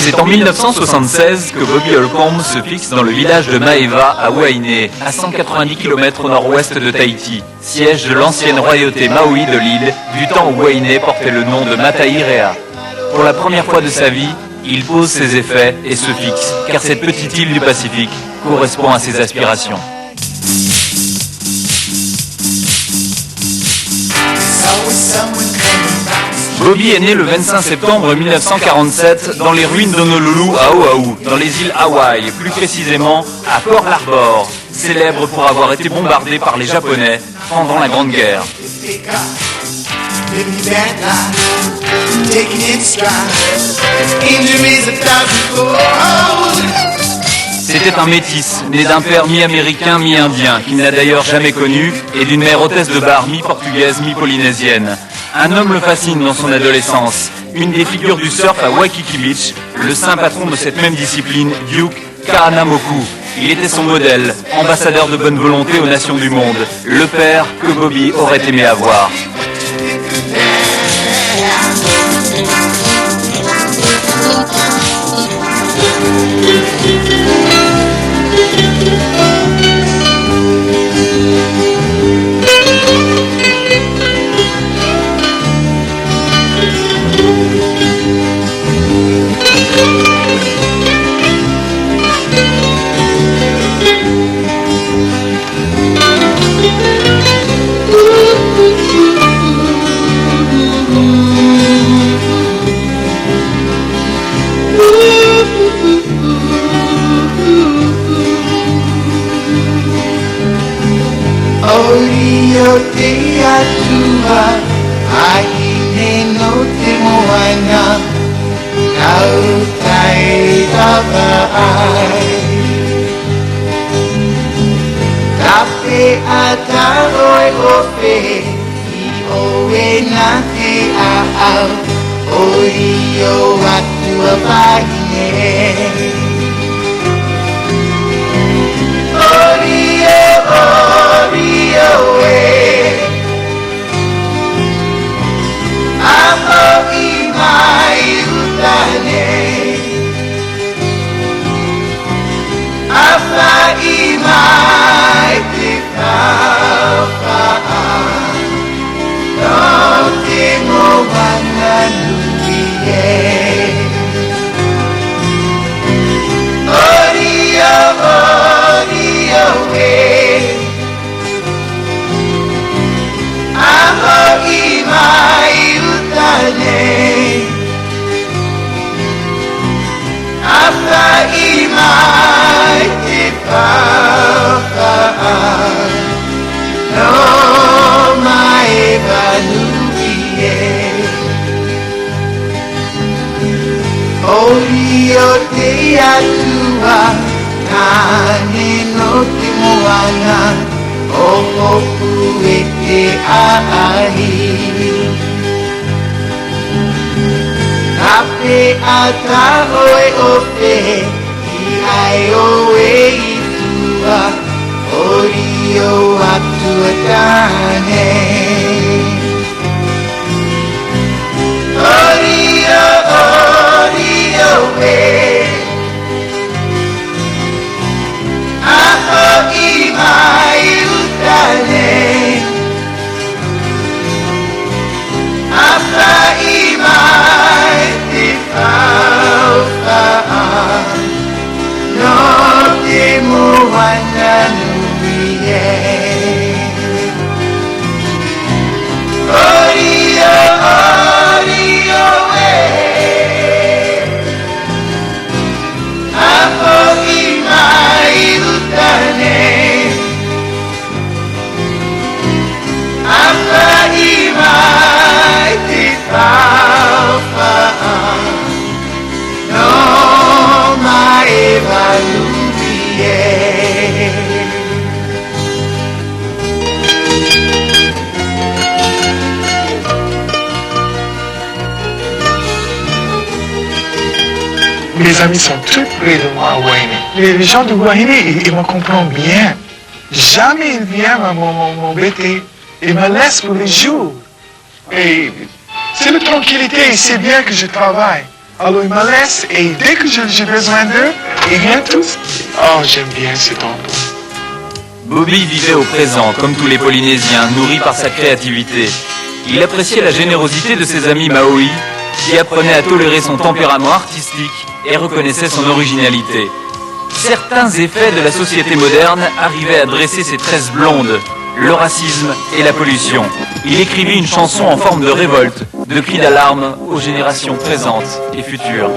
C'est en 1976 que Bobby Holcomb se fixe dans le village de Maeva à Wainé, à 190 km au nord-ouest de Tahiti, siège de l'ancienne royauté Maui de l'île, du temps où Wainé portait le nom de Matairea. Pour la première fois de sa vie, il pose ses effets et se fixe, car cette petite île du Pacifique correspond à ses aspirations. Bobby est né le 25 septembre 1947 dans les ruines d'Honolulu à Oahu, dans les îles Hawaï, plus précisément à Pearl Harbor, célèbre pour avoir été bombardé par les Japonais pendant la Grande Guerre. C'était un métis, né d'un père mi-américain, mi-indien, qu'il n'a d'ailleurs jamais connu, et d'une mère hôtesse de bar mi-portugaise, mi-polynésienne. Un homme le fascine dans son adolescence. Une des figures du surf à Waikiki Beach, le saint patron de cette même discipline, Duke Kahanamoku. Il était son modèle, ambassadeur de bonne volonté aux nations du monde, le père que Bobby aurait aimé avoir. Orio te atua, ahine no te moana, kau tai tapa ai. Tape ataroi ope, I oe na te aau, orio atua pahine. Orio te atua, kane no te moana, o hopu e te ahi. Kape ata oe ope, I ai oe I tua, orio atua tane. mes amis sont tous près de moi à Wahine. Les gens de Wahine, ils me comprennent bien. Jamais ils viennent m'embêter. Ils me laissent pour les jours. Et c'est la tranquillité, c'est bien que je travaille. Alors ils me laissent et dès que j'ai besoin d'eux, ils viennent tous. Oh, j'aime bien cet endroit. Bobby vivait au présent, comme tous les Polynésiens, nourri par sa créativité. Il appréciait la générosité de ses amis Maori, qui apprenaient à tolérer son tempérament artistique et reconnaissaient son originalité. Certains effets de la société moderne arrivaient à dresser ses tresses blondes, le racisme et la pollution. Il écrivit une chanson en forme de révolte, de cri d'alarme aux générations présentes et futures.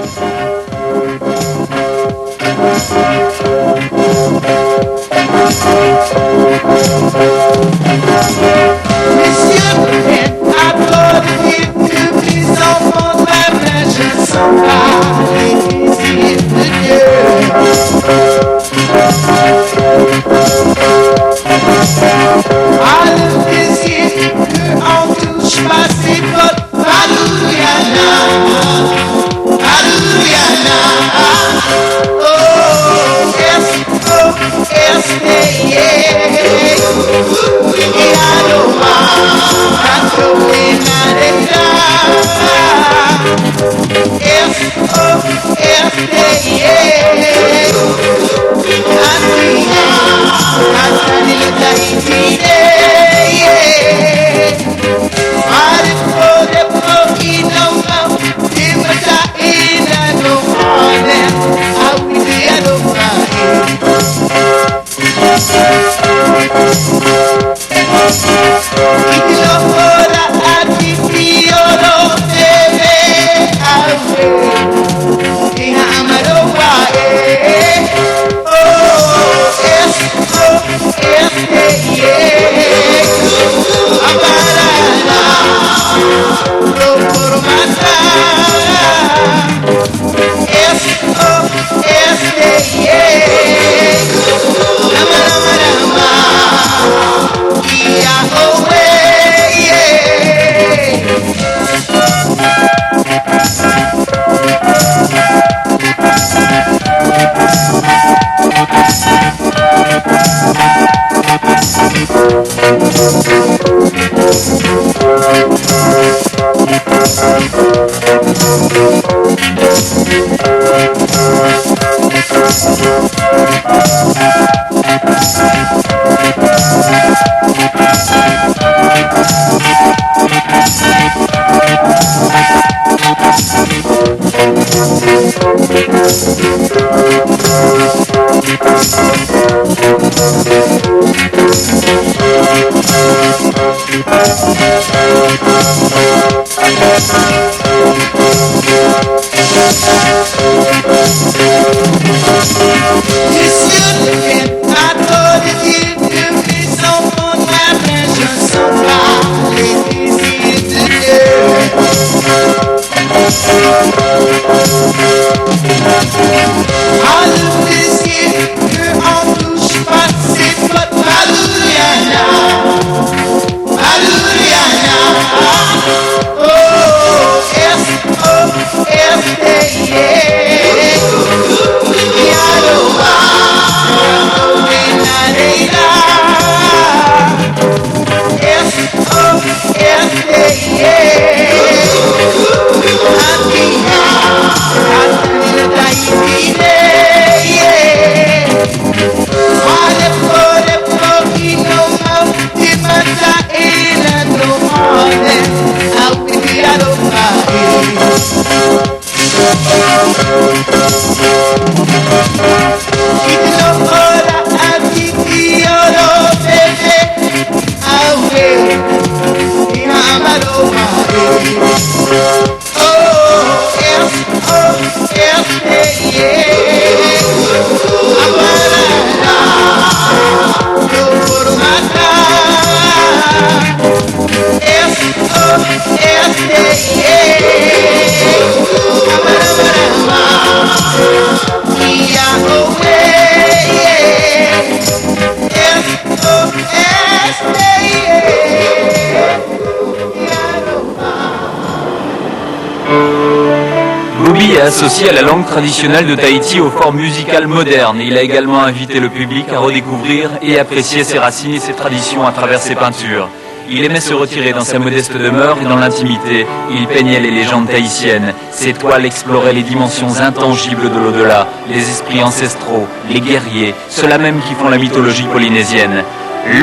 a associé à la langue traditionnelle de Tahiti aux formes musicales modernes. Il a également invité le public à redécouvrir et apprécier ses racines et ses traditions à travers ses peintures. Il aimait se retirer dans sa modeste demeure et dans l'intimité. Il peignait les légendes tahitiennes. Ses toiles exploraient les dimensions intangibles de l'au-delà, les esprits ancestraux, les guerriers, ceux-là même qui font la mythologie polynésienne.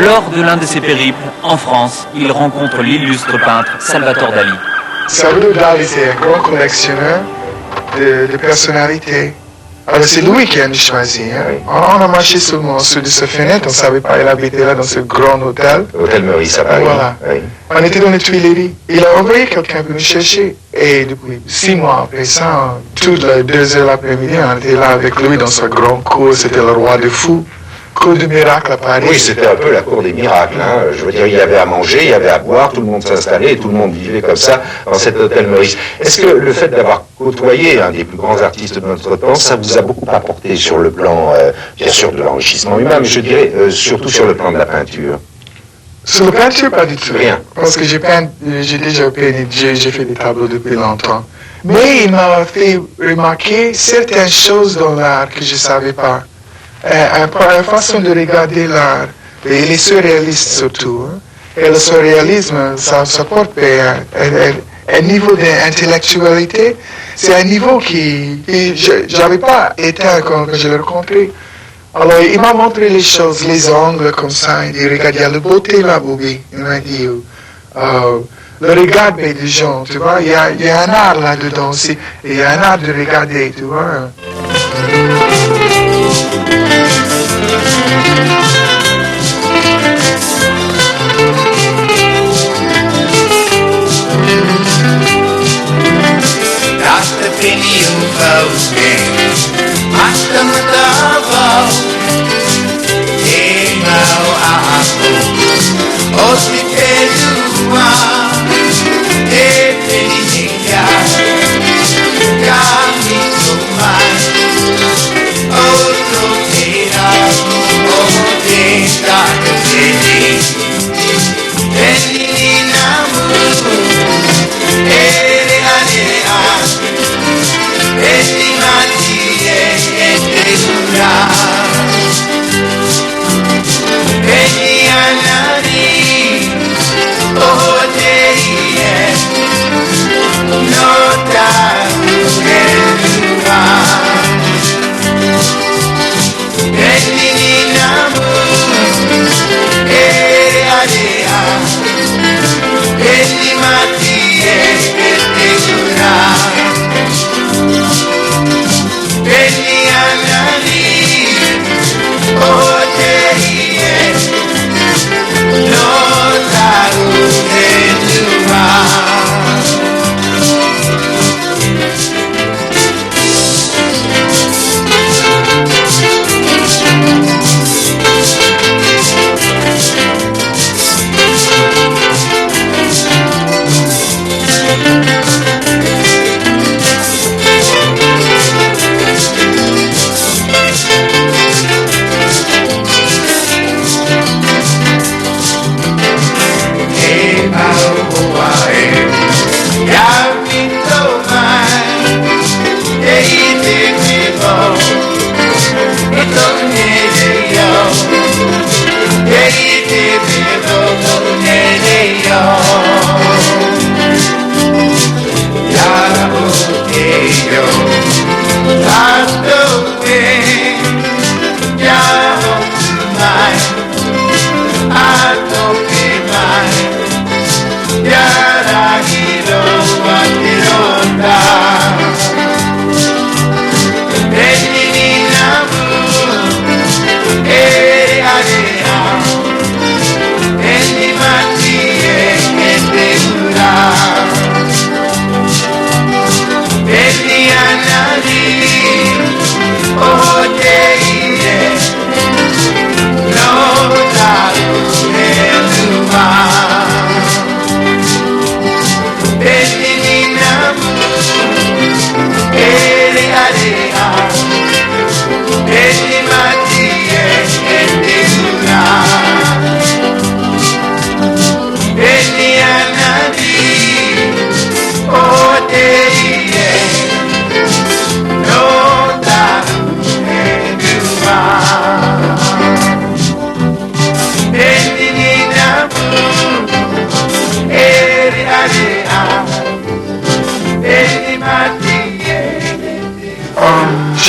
Lors de l'un de ses périples, en France, il rencontre l'illustre peintre Salvatore Dali. Salvador Dali, c'est un grand collectionneur de personnalités. Alors c'est lui qui a choisi. Hein. On a marché seulement sur de sa fenêtre, on ne savait pas, il habitait là dans ce grand hôtel. Hôtel Meurice à Paris. Voilà. Oui. On était dans les Tuileries. Il a envoyé quelqu'un pour nous chercher. Et depuis 6 mois après ça, toutes les 2 heures l'après-midi, on était là avec lui dans sa grande cour. C'était le roi des fous. Cour de miracle à Paris. Oui, c'était un peu la cour des miracles. Hein. Je veux dire, il y avait à manger, il y avait à boire, tout le monde s'installait et tout le monde vivait comme ça dans cet hôtel Meurice. Est-ce que le fait d'avoir côtoyé un des plus grands artistes de notre temps, ça vous a beaucoup apporté sur le plan, bien sûr, de l'enrichissement humain, mais je dirais surtout sur le plan de la peinture? Sur la peinture, pas du tout. Rien. Parce que j'ai déjà peint, j'ai fait des tableaux depuis longtemps. Mais il m'a fait remarquer certaines choses dans l'art que je ne savais pas. La façon de regarder l'art, et les surréalistes surtout. Hein. Et le surréalisme, ça porte un niveau d'intellectualité, c'est un niveau qui je n'avais pas éteint quand je l'ai rencontré. Alors, il m'a montré les choses, les angles comme ça. Il dit, regarde, il y a la beauté là, Bobby. Il m'a dit, le regard des gens, tu vois. Il y a un art là-dedans aussi. Il y a un art de regarder, tu vois.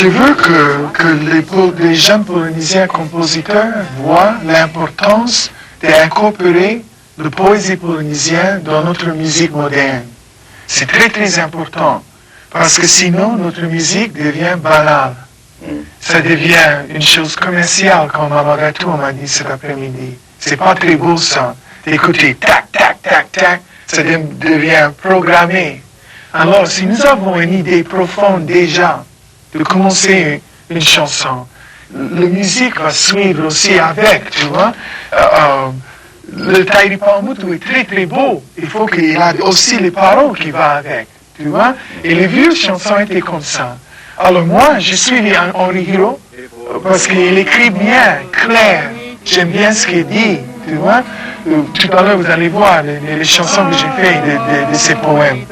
Je veux que les jeunes Polynésiens compositeurs voient l'importance d'incorporer la poésie polynésienne dans notre musique moderne. C'est très très important, parce que sinon notre musique devient banale. Ça devient une chose commerciale, comme Mama Gatou m'a dit cet après-midi. C'est pas très beau ça, d'écouter tac, tac, tac, tac, ça devient programmé. Alors, si nous avons une idée profonde déjà de commencer une chanson, la musique va suivre aussi avec, tu vois. Le Tairi Paumotu est très très beau. Il faut qu'il y ait aussi les paroles qui vont avec, tu vois. Et les vieux chansons étaient comme ça. Alors moi, je suis Henri Hiro parce qu'il écrit bien, clair. J'aime bien ce qu'il dit, tu vois. Tout à l'heure, vous allez voir les chansons que j'ai faites de ces poèmes.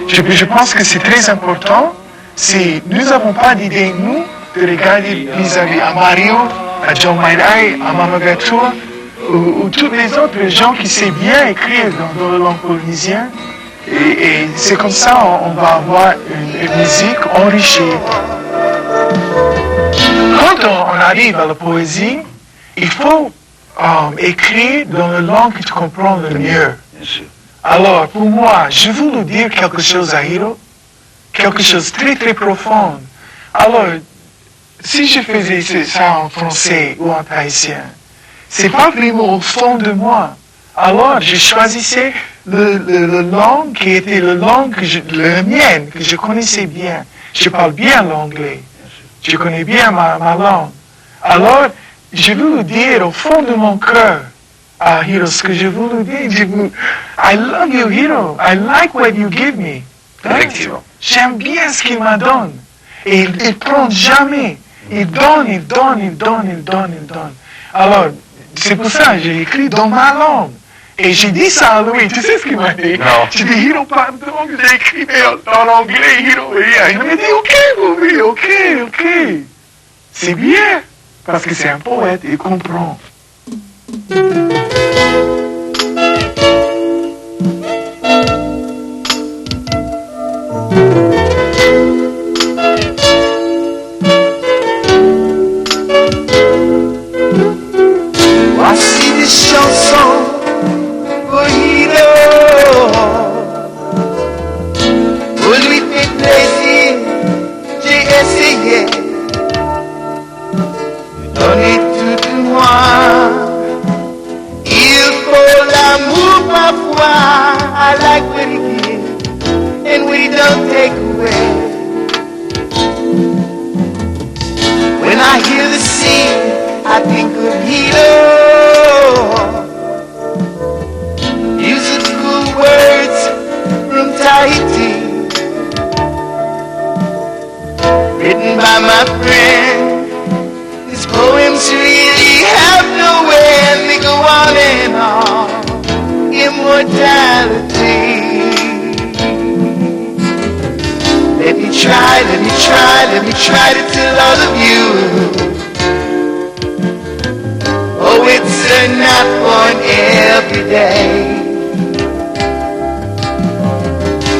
Je pense que c'est très important. Si nous n'avons pas d'idée, nous, de regarder vis-à-vis à Mario, à John Mairai, à Mama Gatou, ou tous les autres gens qui savent bien écrire dans la langue polynésienne. Et c'est comme ça on va avoir une musique enrichie. Quand on arrive à la poésie, il faut écrire dans la langue que tu comprends le mieux. Alors, pour moi, je voulais dire quelque chose à Hiro, quelque chose de très très profond. Alors, si je faisais ça en français ou en tahitien, c'est pas vraiment au fond de moi. Alors, je choisissais la langue qui était la langue la mienne, que je connaissais bien. Je parle bien l'anglais. Je connais bien ma langue. Alors, je veux dire au fond de mon cœur à Hiro ce que je veux dire. I love you, Hiro. I like what you give me. Effectivement. J'aime bien ce qu'il me donne. Et il prend jamais. Il donne, il donne, il donne, il donne, il donne. Alors, c'est pour ça que j'ai écrit dans ma langue. Et j'ai dit ça à lui. Tu sais ce qu'il m'a dit? Non. J'ai dit, Hiro, pardon, j'ai écrit en anglais, Hiro. Il m'a dit, OK, oui, OK, OK. C'est bien. Parce que c'est un poète, il comprend. Voici des chansons pour Hiro. Pour lui faire plaisir, j'ai essayé de donner tout de moi. Il faut l'amour parfois. I like what he gives and what he don't take away. When I hear the scene, I think of Hiro. Musical words from Tahiti, written by my friend. His poems really have no end. They go on and on. Immortality. Let me try, let me try, let me try to tell all of you. Oh, it's enough for every day.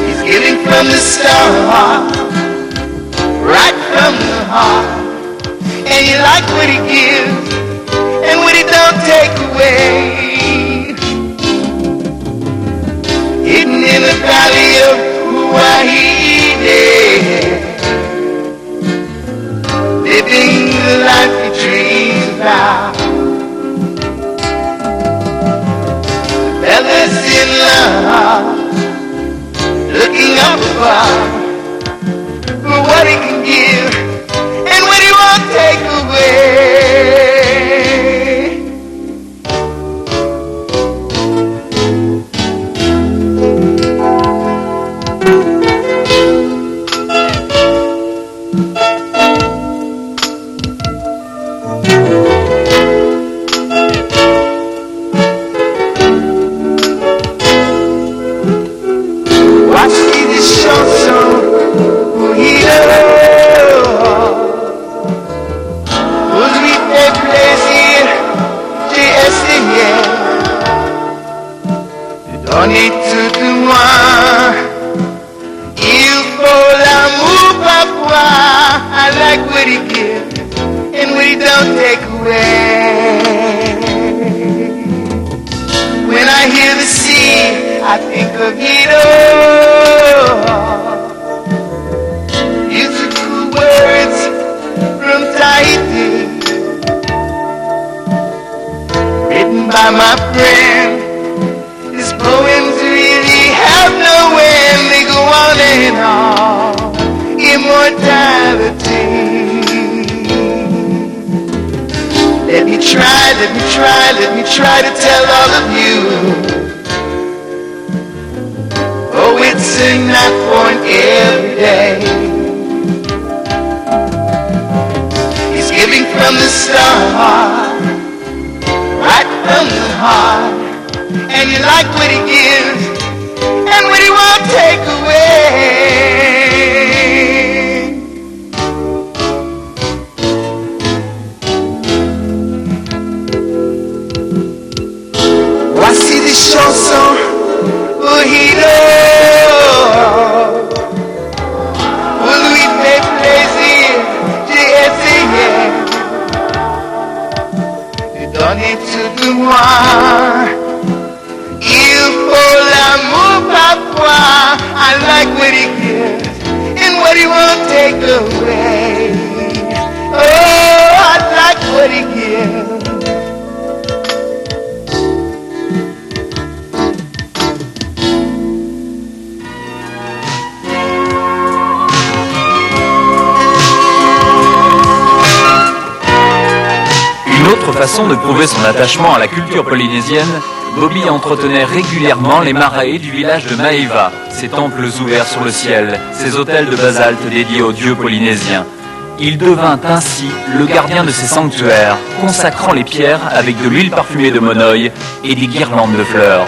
He's giving from the start, right from the heart. And you like what he gives and what he don't take away. Hidden in the valley of Hawaii, living the life he dreams about. Fellas in love, looking up above for what he can give and what he won't take away. Donnez tout de moi. Il faut l'amour parfois. I like what he gives and what he don't take away. When I hear the sea, I think of Guido. Musical words from Tahiti, written by my friend. His poems really have no end. They go on and on. Immortality. Let me try to tell all of you. Oh, it's enough for an everyday. He's giving from the start, right from the heart. And you like what he gives and what he won't take away. Voici des chansons pour Guido, pour lui faire plaisir. J'ai essayé de donner tout de moi. Il faut l'amour parfois. I like what he gives and what he won't take away. Oh, I like what he gives. Une autre façon de prouver son attachement à la culture polynésienne, Bobby entretenait régulièrement les marae du village de Maeva, ses temples ouverts sur le ciel, ses autels de basalte dédiés aux dieux polynésiens. Il devint ainsi le gardien de ces sanctuaires, consacrant les pierres avec de l'huile parfumée de monoï et des guirlandes de fleurs.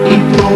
Ito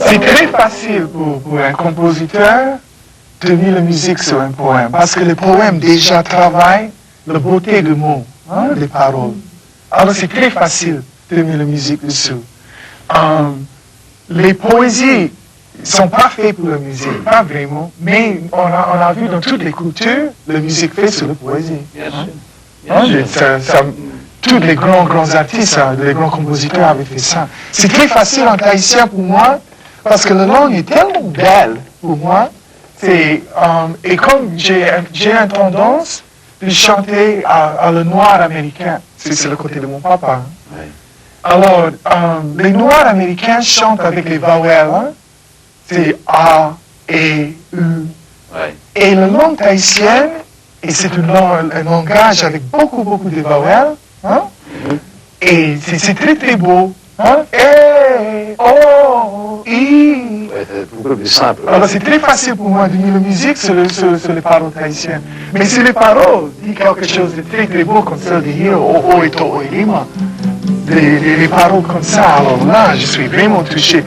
C'est très facile pour un compositeur de mettre la musique sur un poème, parce que le poème déjà travaille la beauté du mot, hein, des paroles. Alors c'est très facile de mettre la musique dessus. Les poésies ne sont pas faites pour la musique, pas vraiment, mais on a vu dans toutes les cultures la musique faite sur la poésie. Tous les grands artistes, les grands compositeurs avaient fait ça. C'est très facile en tahitien pour moi, parce que la langue est tellement belle pour moi. Et comme j'ai une tendance de chanter à le noir américain, c'est le côté de mon papa. Hein. Alors, les noirs américains chantent avec les vowels. Hein. C'est A, E, U. Et la langue tahitienne, et c'est un langage avec beaucoup de vowels. Hein? Et c'est très beau. Hein? E, O, I. C'est beaucoup plus simple. Alors c'est très facile pour moi de mettre la musique sur les paroles tahitiennes. Mais si les paroles disent quelque chose de très beau comme celle de hier, O, et To, O, et Lima, les paroles comme ça, alors là, je suis vraiment touché.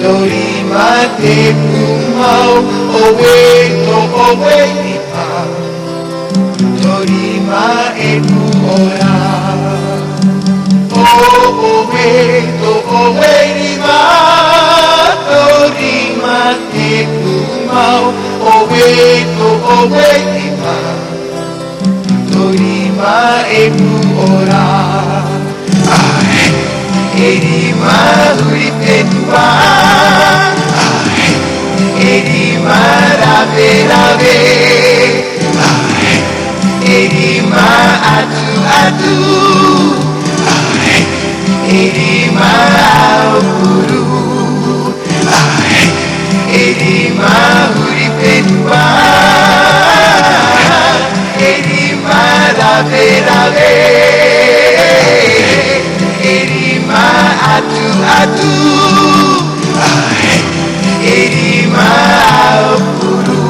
Dorima te pumau, owe lipa. Dorima e puora. Owe lipa. Dorima te pumau, owe lipa. Dorima e puora. Erima uripetua, erima rave, erima atu, erima aukuru, erima uripetua, erima rave. Erima atu, erima aukuru.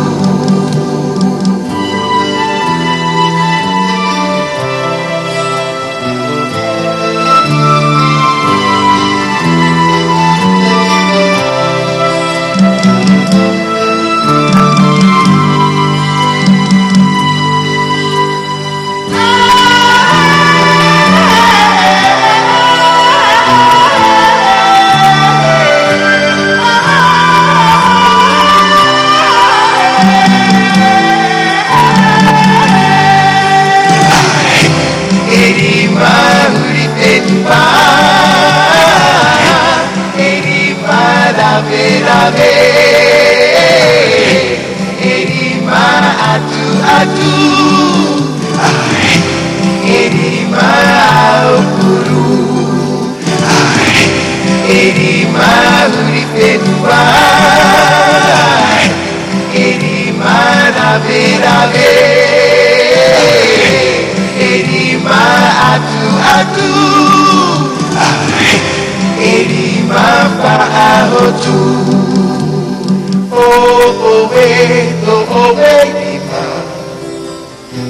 Erima atu, erima aukuru, erima uripetua, erima rave, erima atu, erima pa'ahotu. Owe lipa.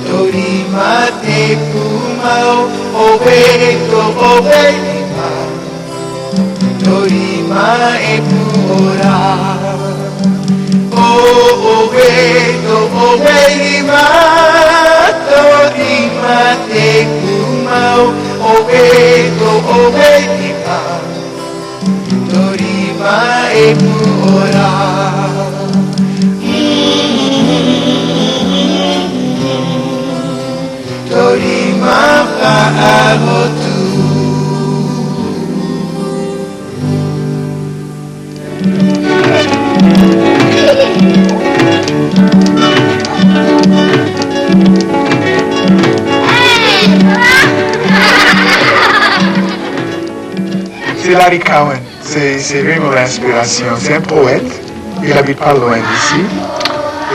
Dorima te pumau, owe lipa. Dorima e puora. Owe lipa. Dorima te pumau, owe lipa. Dorima e puora. Dorima pa'ahotu. C'est Larry Cohen, c'est vraiment l'inspiration. C'est un poète, il habite pas loin d'ici.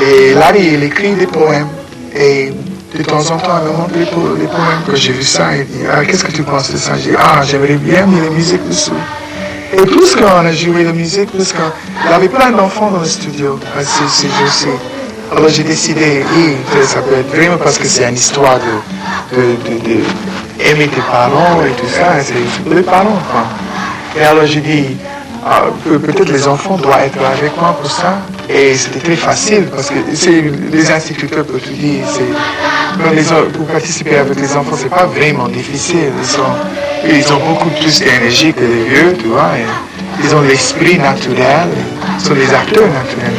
Et Larry, il écrit des poèmes. Et de temps en temps, elle me montre les poèmes que j'ai vu ça. Elle dit, ah, qu'est-ce que tu penses de ça? J'ai dit, ah, j'aimerais bien mettre la musique dessous. Et plus qu'on a joué la musique, plus qu'il y avait plein d'enfants dans le studio ces jours-ci. Alors j'ai décidé, ça peut être vraiment parce que c'est une histoire de aimer tes parents et tout ça, c'est pour les parents, quoi. Et alors j'ai dit, peut-être les enfants doivent être avec moi pour ça. Et c'était très facile parce que les instituteurs peuvent te dire, pour participer avec les enfants, c'est pas vraiment difficile. Ils ont beaucoup plus d'énergie que les vieux, tu vois. Et ils ont l'esprit naturel, ils sont des acteurs naturels.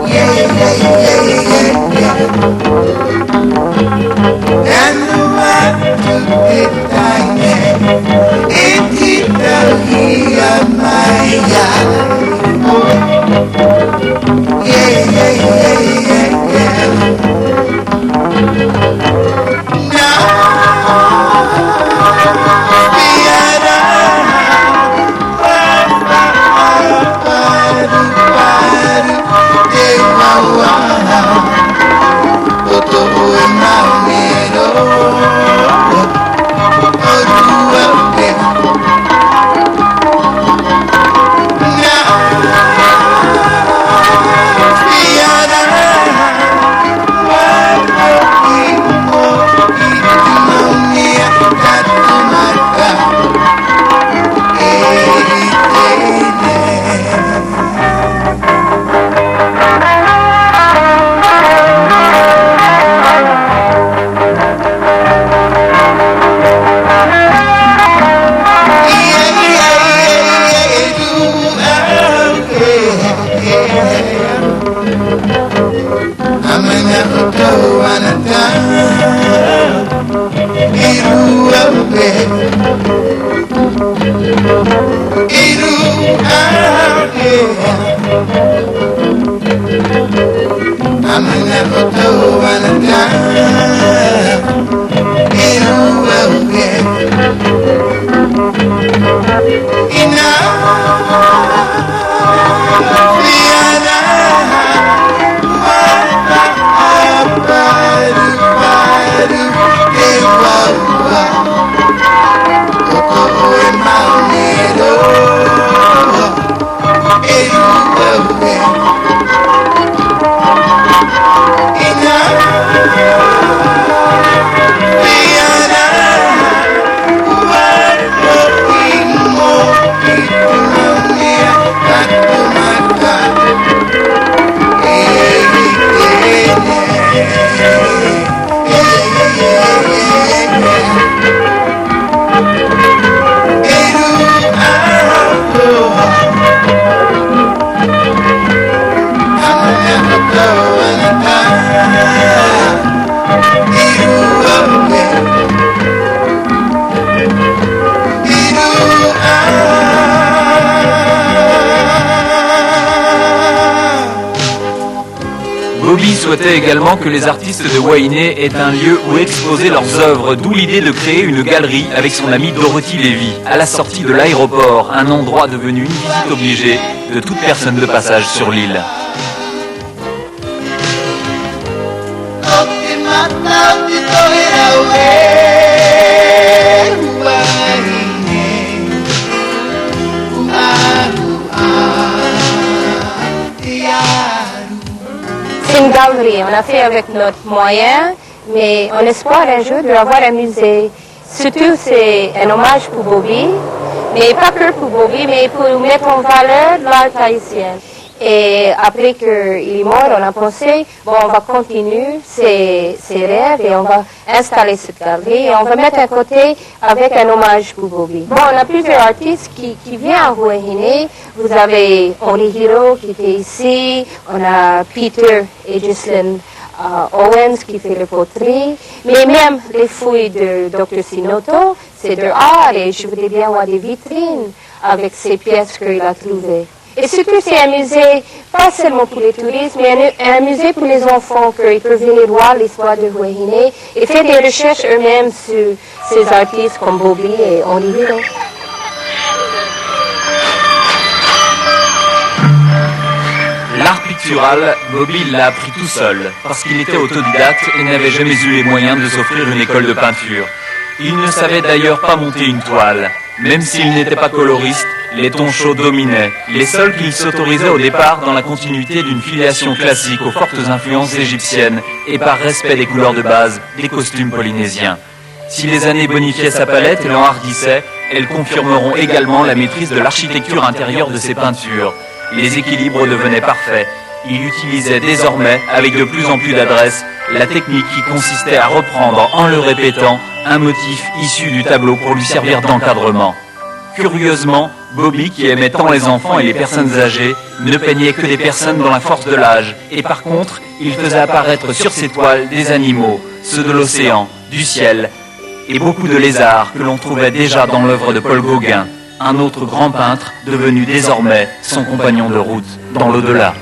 Yeah, yeah, yeah, yeah, yeah. Bobby souhaitait également que les artistes de Wainé aient un lieu où exposer leurs œuvres, d'où l'idée de créer une galerie avec son amie Dorothy Levy, à la sortie de l'aéroport, un endroit devenu une visite obligée de toute personne de passage sur l'île. C'est une galerie, on a fait avec notre moyen, mais on espère un jour de avoir un musée. Surtout, c'est un hommage pour Bobby, mais pas que pour Bobby, mais pour mettre en valeur l'art haïtien. Et après qu'il est mort, on a pensé, bon, on va continuer ses rêves et on va installer cette galerie et on va mettre à côté avec un hommage pour Bobby. Bon, on a plusieurs artistes qui viennent à Huahine. Vous avez Henri Hiro qui était ici, on a Peter et Jocelyn Owens qui fait le poterie, mais même les fouilles de Dr. Sinoto, c'est de art et je voudrais bien avoir des vitrines avec ces pièces qu'il a trouvées. Et surtout, c'est un musée, pas seulement pour les touristes, mais un musée pour les enfants, qu'ils peuvent venir voir l'histoire de Huahine et faire des recherches eux-mêmes sur ces artistes comme Bobby et Henri Hiro. L'art pictural, Bobby l'a appris tout seul, parce qu'il était autodidacte et n'avait jamais eu les moyens de s'offrir une école de peinture. Il ne savait d'ailleurs pas monter une toile. Même s'il n'était pas coloriste, les tons chauds dominaient, les seuls qu'il s'autorisait au départ dans la continuité d'une filiation classique aux fortes influences égyptiennes et par respect des couleurs de base des costumes polynésiens. Si les années bonifiaient sa palette et l'enhardissaient, elles confirmeront également la maîtrise de l'architecture intérieure de ses peintures. Les équilibres devenaient parfaits. Il utilisait désormais, avec de plus en plus d'adresse, la technique qui consistait à reprendre, en le répétant, un motif issu du tableau pour lui servir d'encadrement. Curieusement, Bobby, qui aimait tant les enfants et les personnes âgées, ne peignait que des personnes dans la force de l'âge, et par contre, il faisait apparaître sur ses toiles des animaux, ceux de l'océan, du ciel, et beaucoup de lézards que l'on trouvait déjà dans l'œuvre de Paul Gauguin, un autre grand peintre devenu désormais son compagnon de route dans l'au-delà.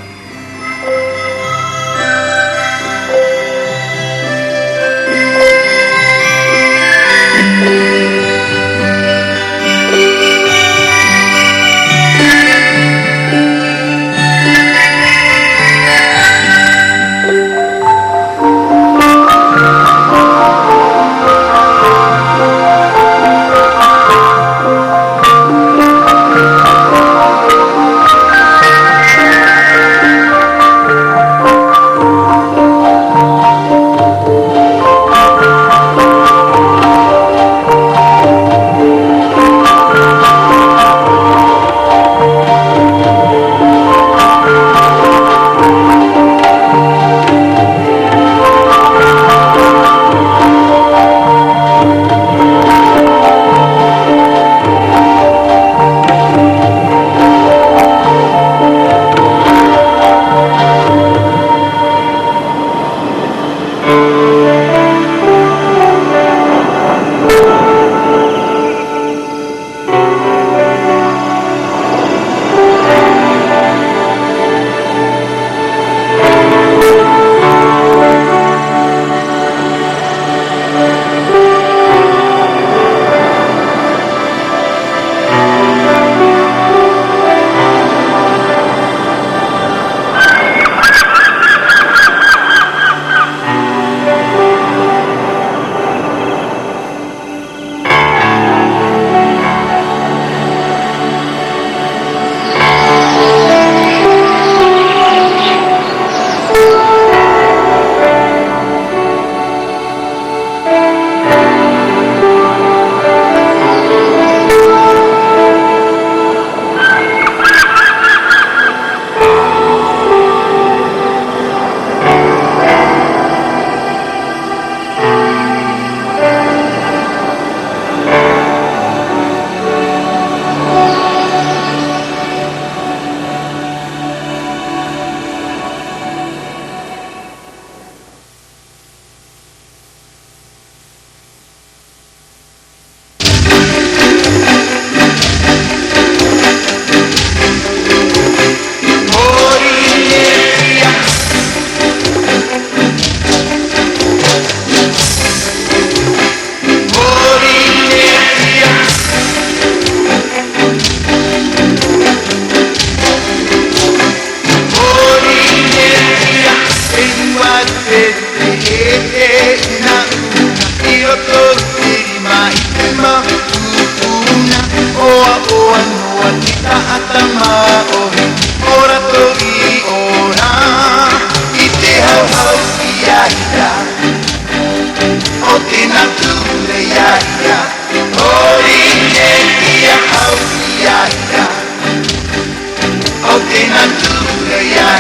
te natura ya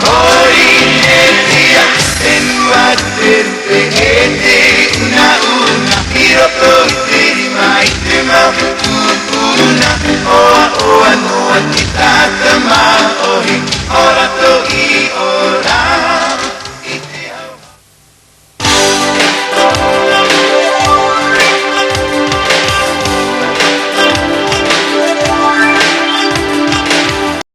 Orinetia en water te una Iro